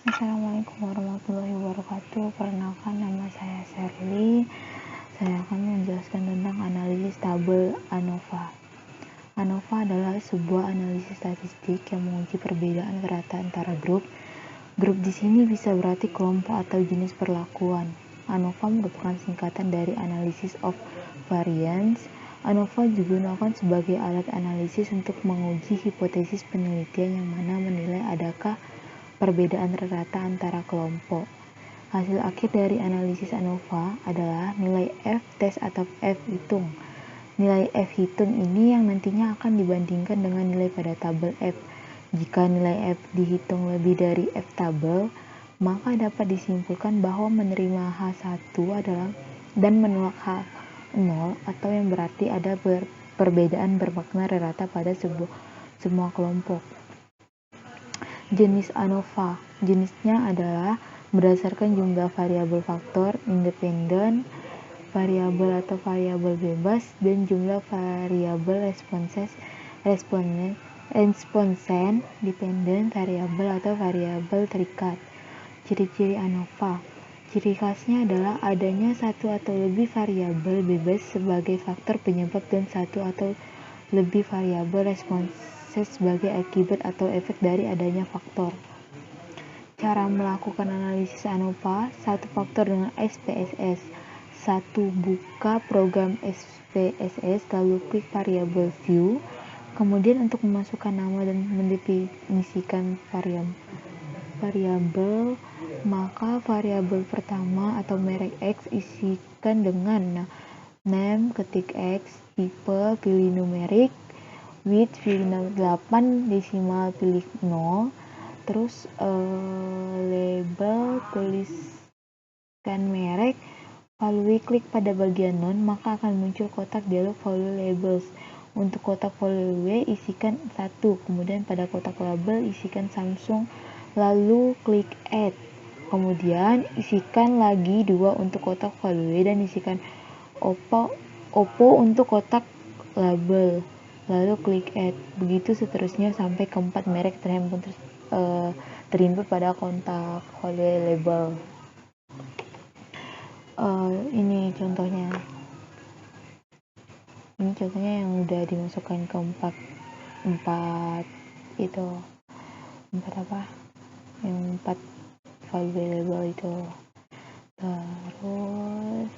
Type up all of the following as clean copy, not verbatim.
Assalamualaikum warahmatullahi wabarakatuh. Perkenalkan, nama saya Sherly. Saya akan menjelaskan tentang analisis tabel ANOVA. ANOVA adalah sebuah analisis statistik yang menguji perbedaan rata antara grup. Grup di sini bisa berarti kelompok atau jenis perlakuan. ANOVA merupakan singkatan dari Analysis of Variance. ANOVA digunakan sebagai alat analisis untuk menguji hipotesis penelitian yang mana menilai adakah perbedaan rata antara kelompok. Hasil akhir dari analisis ANOVA adalah nilai F tes atau F hitung. Nilai F hitung ini yang nantinya akan dibandingkan dengan nilai pada tabel F. Jika nilai F dihitung lebih dari F tabel, maka dapat disimpulkan bahwa menerima H1 adalah dan menolak H0, atau yang berarti ada perbedaan bermakna rata pada semua kelompok. Jenis ANOVA. Jenisnya adalah berdasarkan jumlah variabel faktor independen, variabel atau variabel bebas, dan jumlah variabel responsen dependen, variabel atau variabel terikat. Ciri-ciri ANOVA. Ciri khasnya adalah adanya satu atau lebih variabel bebas sebagai faktor penyebab dan satu atau lebih variabel responsen sebagai akibat atau efek dari adanya faktor. Cara melakukan analisis ANOVA: satu faktor dengan SPSS. 1. Buka program SPSS, lalu klik variabel view. Kemudian untuk memasukkan nama dan mendefinisikan variabel, maka variabel pertama atau merek X isikan dengan name, ketik X, tipe, pilih numerik, width pilih 8, desimal pilih 0, terus label tuliskan merek, lalu klik pada bagian non, maka akan muncul kotak dialog value labels. Untuk kotak value isikan 1, kemudian pada kotak label isikan Samsung, lalu klik add. Kemudian isikan lagi 2 untuk kotak value dan isikan Oppo untuk kotak label, lalu klik add. Begitu seterusnya sampai keempat merek terinput pada kontak value label. Ini contohnya yang udah dimasukkan ke empat value label itu. Terus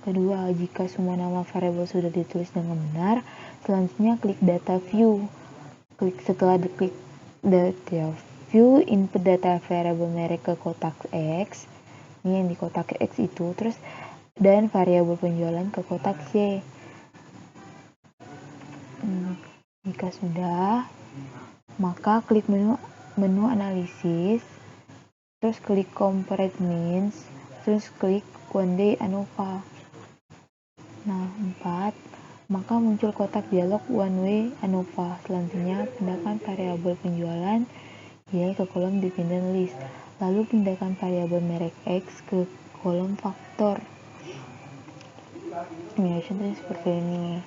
kedua, jika semua nama variabel sudah ditulis dengan benar, selanjutnya klik data view. Setelah diklik data view, input data variabel merek ke kotak X. Ini yang di kotak X itu, terus dan variabel penjualan ke kotak Y. Jika sudah, maka klik menu analisis, terus klik compare means, terus klik one day ANOVA. 4. Maka muncul kotak dialog one way ANOVA. Selanjutnya, pindahkan variabel penjualan Y ke kolom dependent list. Lalu pindahkan variabel merek X ke kolom faktor. Ya, contohnya seperti ini.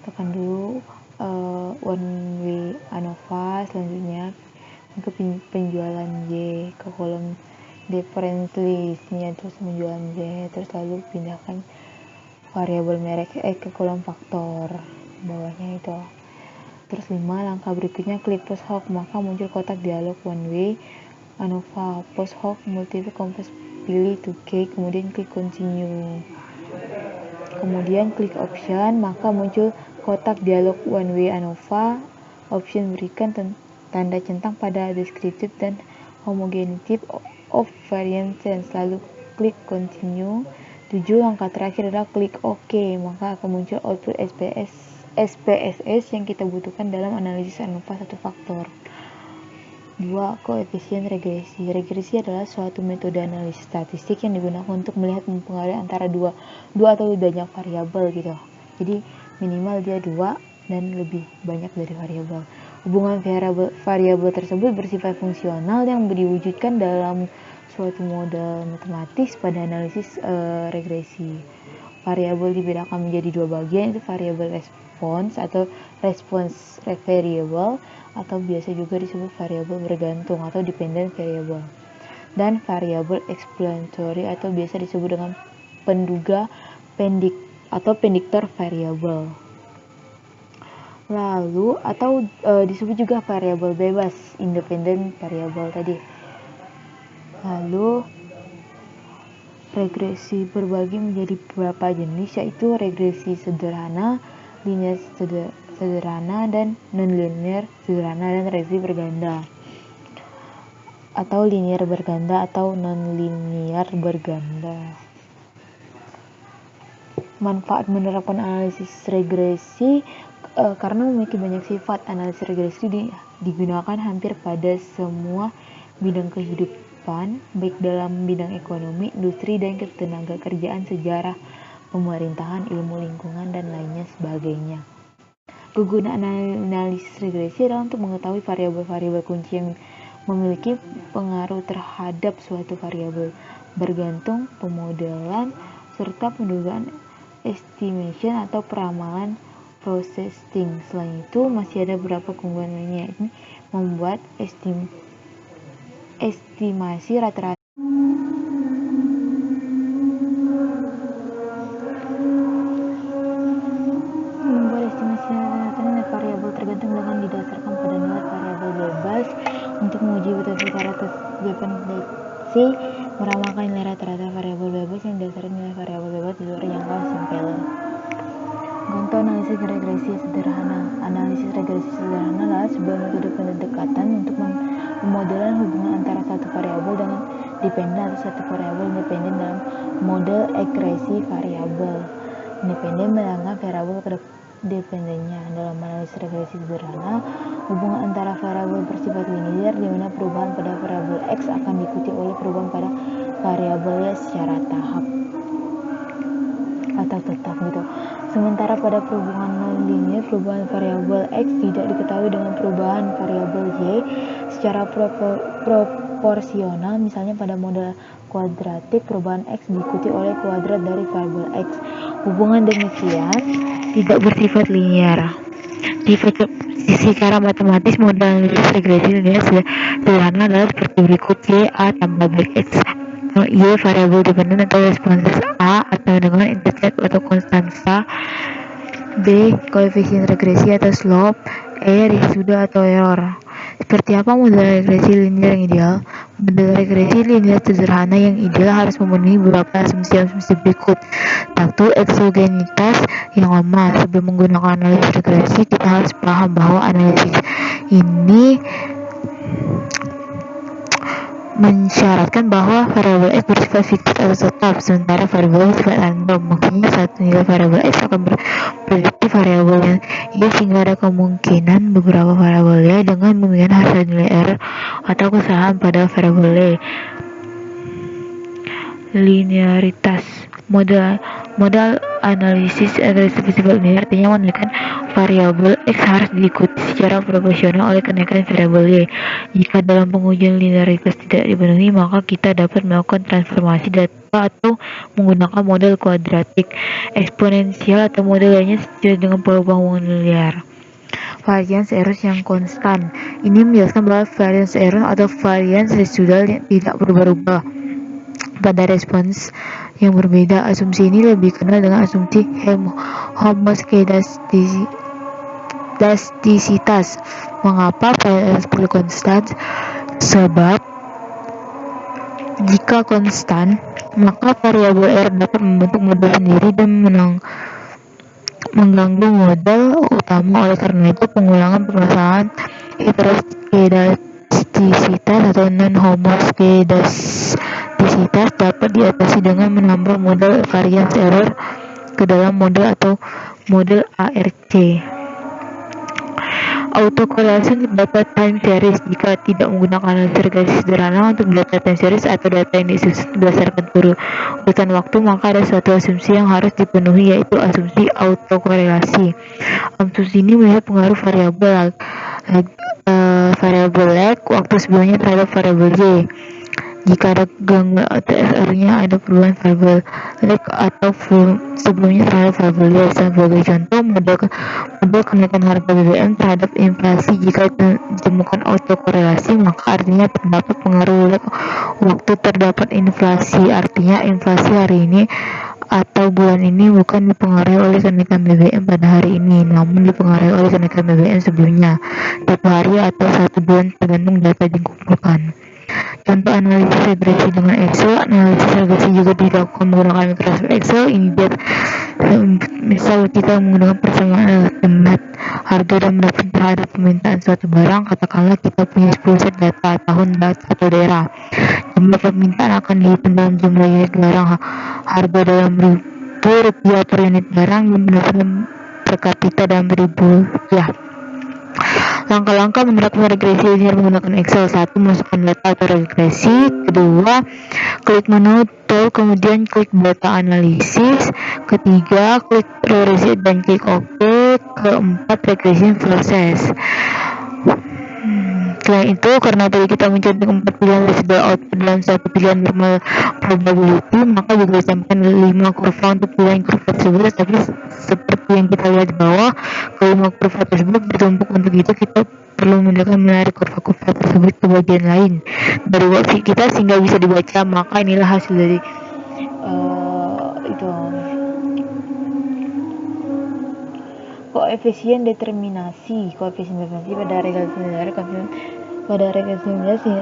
Tekan dulu one way ANOVA, selanjutnya ke penjualan Y ke kolom difference list, terus penjualan Y, terus lalu pindahkan variabel merek X ke kolom faktor bawahnya itu. Terus 5, langkah berikutnya klik post hoc, maka muncul kotak dialog one way ANOVA, post hoc multiple complex, pilih 2K, kemudian klik continue. Kemudian klik option, maka muncul kotak dialog one way ANOVA, option berikan tanda centang pada descriptive dan homogeneity of variance, lalu klik continue. 7, langkah terakhir adalah klik OK, maka akan muncul output SPSS yang kita butuhkan dalam analisis ANOVA satu faktor. 2. Koefisien regresi. Regresi adalah suatu metode analisis statistik yang digunakan untuk melihat mempengaruhi antara dua atau lebih banyak variabel gitu. Jadi minimal dia 2 dan lebih banyak dari variabel. Hubungan variabel tersebut bersifat fungsional yang diwujudkan dalam suatu model matematis pada analisis regresi. variabel dibedakan menjadi dua bagian, itu variabel response atau response variable, atau biasa juga disebut variabel bergantung atau dependent variable, dan variabel explanatory atau biasa disebut dengan penduga prediktor variabel. Lalu atau disebut juga variabel bebas, independent variable tadi. Lalu regresi berbagi menjadi beberapa jenis, yaitu regresi sederhana, linear sederhana, dan non-linear sederhana, dan regresi berganda atau linear berganda atau non-linear berganda. Manfaat menerapkan analisis regresi karena memiliki banyak sifat. Analisis regresi digunakan hampir pada semua bidang kehidupan, baik dalam bidang ekonomi, industri, dan ketenaga kerjaan, sejarah, pemerintahan, ilmu lingkungan, dan lainnya sebagainya. Kegunaan analisis regresi adalah untuk mengetahui variabel-variabel kunci yang memiliki pengaruh terhadap suatu variabel, bergantung, pemodelan, serta pendugaan estimation atau peramalan processing. Selain itu, masih ada beberapa keunggulan lainnya, yakni membuat estimasi rata-rata nilai variabel tergantung dengan didasarkan pada nilai variabel bebas. Untuk menguji betul cara dependensi, meramalkan nilai rata-rata variabel bebas yang didasarkan nilai variabel bebas di luar jangkauan sampel. Contoh analisis regresi sederhana. Analisis regresi sederhana adalah sebuah metode pendekatan untuk pemodelan hubungan antara satu variabel dengan dependen atau satu variabel independen dalam model regresi variabel independen menangkan variabel dependennya. Dalam analisis regresi sederhana, hubungan antara variabel bersifat linear, di mana perubahan pada variabel X akan diikuti oleh perubahan pada variabelnya secara tahap atau tetap gitu. Sementara pada hubungan non-linear, perubahan variabel X tidak diketahui dengan perubahan variabel Y secara proporsional. Misalnya pada model kuadratik, perubahan X diikuti oleh kuadrat dari variabel X. Hubungan demikian tidak bersifat linear. Secara matematis, model analisis regresi linear sederhana adalah seperti berikut: Y A tambah B X. Y variabel dependen atau responses A atau dengan intercept atau konstansa, B koefisien regresi atau slope, E residu atau error. Seperti apa model regresi linear yang ideal? Model regresi linear sederhana yang ideal harus memenuhi beberapa asumsi berikut. 1. Eksogenitas yang lemah. Sebelum menggunakan analisis regresi, kita harus paham bahwa analisis ini mensyaratkan bahwa variabel X bersifat fiktif atau tetap, sementara variabel bersifat random. Maksudnya satu nilai variabel X akan memprediksi variabel Y, sehingga ada kemungkinan beberapa variabel Y dengan memberikan hasil nilai error atau kesalahan pada variabel Y. Linearitas. Modal analisis regresi bersifat linear artinya menunjukkan variabel X harus diikuti secara proporsional oleh kenaikan variabel Y. Jika dalam pengujian linearitas tidak dipenuhi, maka kita dapat melakukan transformasi data atau menggunakan model kuadratik, eksponensial, atau model lainnya sesuai dengan pola hubungan linear. Variance error yang konstan. Ini menjelaskan bahwa variance error atau variance residual yang tidak berubah-ubah pada respons yang berbeda. Asumsi ini lebih kenal dengan asumsi homoskedastisitas. Mengapa variance perlu konstan? Sebab jika konstan, maka variabel R dapat membentuk model sendiri dan mengganggu model utama. Oleh karena itu, pengulangan permasalahan heteroskedastisitas atau non-homoskedastisitas dapat diatasi dengan menambah model variance error ke dalam model atau model ARC. Autocorrelation data time series. Jika tidak menggunakan analisis regresi sederhana untuk data time series atau data yang disusun berdasarkan urutan waktu, maka ada suatu asumsi yang harus dipenuhi, yaitu asumsi autokorelasi. Asumsi ini melihat pengaruh variabel lag waktu sebelumnya terhadap variabel Y. Jika ada gangguan OTSR-nya, ada perubahan variabel rate atau sebelumnya terhadap variabel Y. Sebagai contoh, model kenaikan harga BBM terhadap inflasi. Jika ditemukan autokorelasi, maka artinya terdapat pengaruh waktu terdapat inflasi. Artinya inflasi hari ini atau bulan ini bukan dipengaruhi oleh kenaikan BBM pada hari ini, namun dipengaruhi oleh kenaikan BBM sebelumnya, satu hari atau satu bulan tergantung data dikumpulkan. Contoh analisis regresi dengan Excel. Analisis regresi juga dilakukan menggunakan Microsoft Excel. Ini dia, misal kita menggunakan persamaan estimate harga dan pendapatan terhadap permintaan suatu barang. Katakanlah kita punya 10 set data tahun atau daerah. Jumlah permintaan akan dihitung dalam jumlah unit barang. Harga dalam Rp1.000 per unit barang yang pendapatan per kapita dalam Rp1.000. Langkah-langkah menerapkan regresi linear menggunakan Excel. 1. Masukkan data atau regresi. 2. Klik menu tool, kemudian klik data analisis. 3. Klik regresi dan klik OK. 4. Regresi proses. Selain itu, karena tadi kita mencantumkan 4 pilihan residual output dalam satu pilihan normal probability, maka juga disampaikan 5 kurva untuk pilihan kurva tersebut. Tapi seperti yang kita lihat di bawah, kelima kurva tersebut bertumpuk. Untuk itu kita perlu menarik kurva-kurva tersebut ke bagian lain dari worksheet kita sehingga bisa dibaca. Maka inilah hasil dari itu koefisien determinasi pada regresi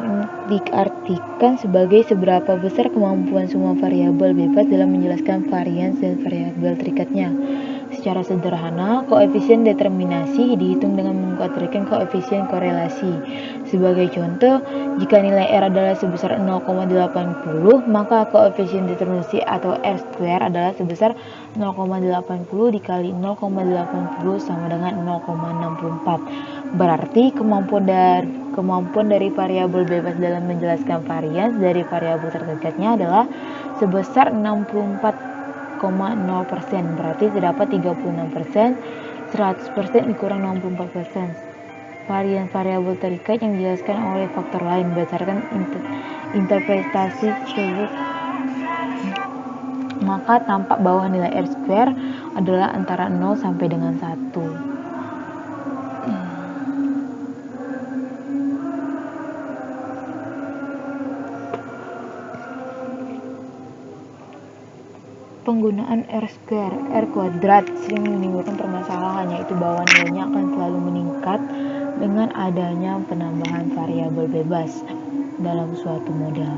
diartikan sebagai seberapa besar kemampuan semua variabel bebas dalam menjelaskan varians dan variabel terikatnya. Secara sederhana, koefisien determinasi dihitung dengan mengkategorikan koefisien korelasi. Sebagai contoh, jika nilai R adalah sebesar 0,80, maka koefisien determinasi atau R² adalah sebesar 0,80 dikali 0,80 sama dengan 0,64. Berarti kemampuan dari variabel bebas dalam menjelaskan varians dari variabel terdekatnya adalah sebesar 64,0%. Berarti terdapat 36%, 100% dikurang 64%. Varian variabel terikat yang dijelaskan oleh faktor lain berdasarkan interpretasi tersebut, maka tampak bahwa nilai R² adalah antara 0 sampai dengan 1. Penggunaan R kuadrat sering menimbulkan permasalahan, yaitu bahwa nilainya akan selalu meningkat dengan adanya penambahan variabel bebas dalam suatu model.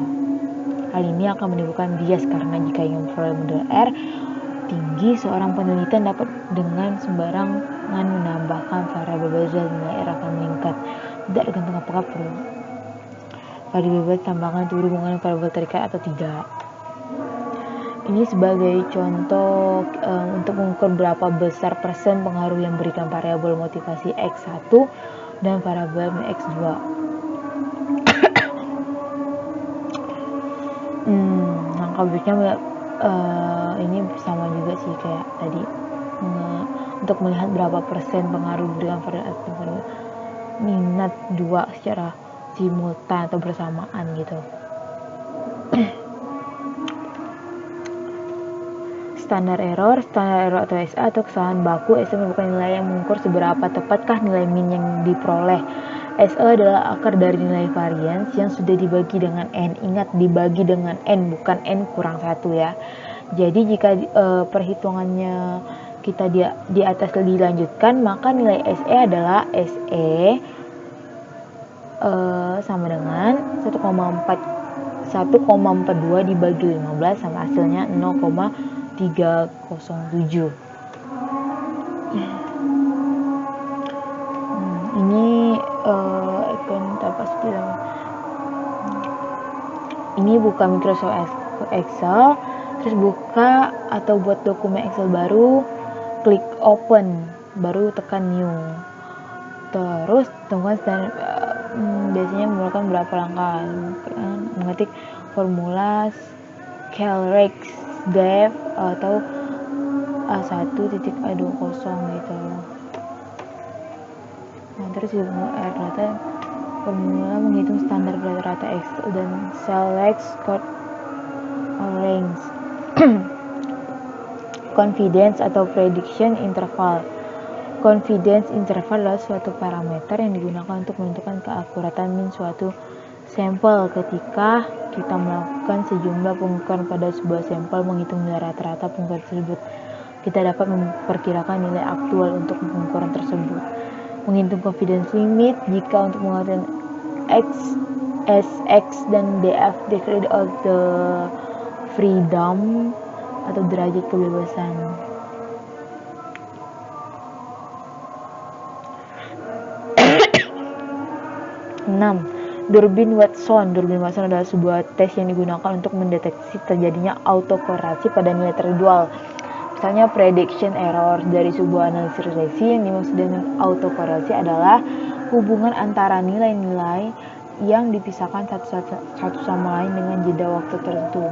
Hal ini akan menimbulkan bias karena jika ingin memperoleh model R tinggi, seorang peneliti dapat dengan sembarangan menambahkan variabel bebas dan nilai R akan meningkat, tidak tergantung apakah variabel bebas tambahkan itu berhubungan dengan variabel terikat atau tidak. Ini sebagai contoh untuk mengukur berapa besar persen pengaruh yang diberikan variabel motivasi X1 dan variabel X2. Langkah berikutnya ini sama juga sih kayak tadi, untuk melihat berapa persen pengaruh diberikan variabel minat 2 secara simultan atau bersamaan gitu. Standar error atau SA atau kesalahan baku. SA merupakan nilai yang mengukur seberapa tepatkah nilai min yang diperoleh. SA adalah akar dari nilai varians yang sudah dibagi dengan N. Ingat, dibagi dengan N, bukan N kurang 1 ya. Jadi jika perhitungannya kita di atas dilanjutkan, maka nilai SE adalah SE sama dengan 1,42 dibagi 15 sama hasilnya 0,307. Ini ini buka Microsoft Excel, terus buka atau buat dokumen Excel baru, klik open, baru tekan new, terus temukan biasanya menggunakan berapa langkah, mengetik formula calrex def atau A1.A20 gitu. Nah, terus R data Formula menghitung standar rata-rata X dan select score or range. Confidence atau prediction interval. Confidence interval adalah suatu parameter yang digunakan untuk menentukan keakuratan min suatu sampel. Ketika kita melakukan sejumlah pengukuran pada sebuah sampel menghitung nilai rata-rata pengukuran tersebut, kita dapat memperkirakan nilai aktual untuk pengukuran tersebut. Menghitung confidence limit jika untuk mengatakan X SX dan DF degree of the freedom atau derajat kebebasan. 6. Durbin Watson. Durbin Watson adalah sebuah tes yang digunakan untuk mendeteksi terjadinya autokorelasi pada nilai terdual. Misalnya prediction error. Dari sebuah analisis regresi yang dimaksud dengan autokorelasi adalah hubungan antara nilai-nilai yang dipisahkan satu sama lain dengan jeda waktu tertentu.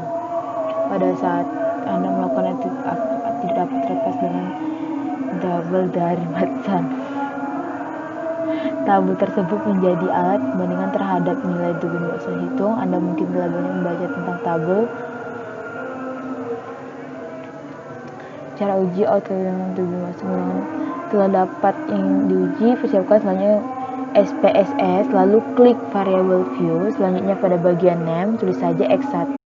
Pada saat Anda melakukan itu tidak dapat terlepas dengan double dari Watson. Tabel tersebut menjadi alat perbandingan terhadap nilai Durbin Watson hitung. Anda mungkin telah banyak membaca tentang tabel. Cara uji autokorelasi Durbin Watson telah dapat yang diuji. Persiapkan selanjutnya SPSS, lalu klik variable view. Selanjutnya pada bagian name tulis saja X1.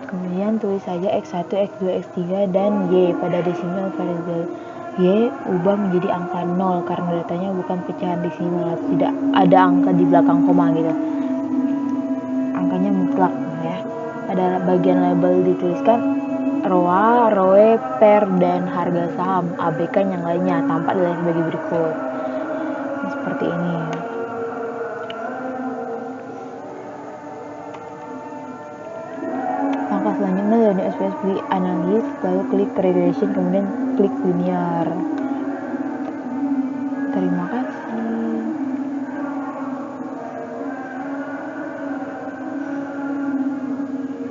Kemudian tulis saja X1, X2, X3 dan Y. Pada desimal variabel Y ubah menjadi angka 0 karena datanya bukan pecahan desimal, tidak ada angka di belakang koma gitu. Angkanya mutlak ya. Pada bagian label dituliskan ROA, ROE, PER, dan harga saham. Abaikan yang lainnya, tampak di bagi berikut. Seperti ini. Langkah selanjutnya dari SPS klik analis, lalu klik regression, kemudian klik linear.